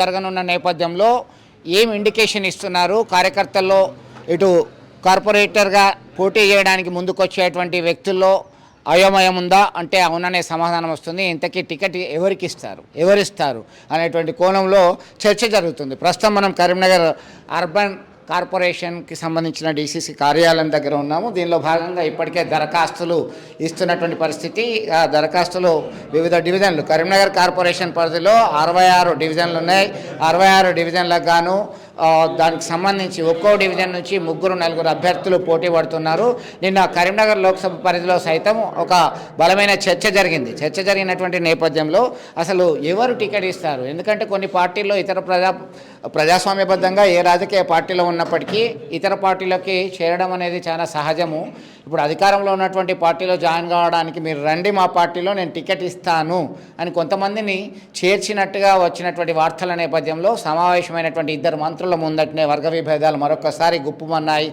జరగనున్న నేపథ్యంలో ఏం ఇండికేషన్ ఇస్తున్నారు కార్యకర్తల్లో ఇటు కార్పొరేటర్గా పోటీ చేయడానికి ముందుకొచ్చేటువంటి వ్యక్తుల్లో అయోమయం ఉందా అంటే అవుననే సమాధానం వస్తుంది. ఇంతకీ టికెట్ ఎవరిస్తారు అనేటువంటి కోణంలో చర్చ జరుగుతుంది. ప్రస్తుతం మనం కరీంనగర్ అర్బన్ కార్పొరేషన్కి సంబంధించిన డీసీసీ కార్యాలయం దగ్గర ఉన్నాము. దీనిలో భాగంగా ఇప్పటికే దరఖాస్తులు ఇస్తున్నటువంటి పరిస్థితి. ఆ దరఖాస్తులు వివిధ డివిజన్లు కరీంనగర్ కార్పొరేషన్ పరిధిలో 66 డివిజన్లు ఉన్నాయి. 66 డివిజన్లకు గాను దానికి సంబంధించి ఒక్కో డివిజన్ నుంచి 3-4 అభ్యర్థులు పోటీ పడుతున్నారు. నిన్న కరీంనగర్ లోక్సభ పరిధిలో సైతం ఒక బలమైన చర్చ జరిగినటువంటి నేపథ్యంలో అసలు ఎవరు టికెట్ ఇస్తారు, ఎందుకంటే కొన్ని పార్టీల్లో ప్రజాస్వామ్యబద్ధంగా ఏ రాజకీయ పార్టీలో ఉన్నప్పటికీ ఇతర పార్టీలకి చేరడం అనేది చాలా సహజము. ఇప్పుడు అధికారంలో ఉన్నటువంటి పార్టీలో జాయిన్ కావడానికి మీరు రండి, మా పార్టీలో నేను టికెట్ ఇస్తాను అని కొంతమందిని చేర్చినట్టుగా వచ్చినటువంటి వార్తల నేపథ్యంలో సమావేశమైనటువంటి 2 మంత్రుల ముందటనే వర్గ విభేదాలు మరొకసారి గుప్పుమన్నాయి.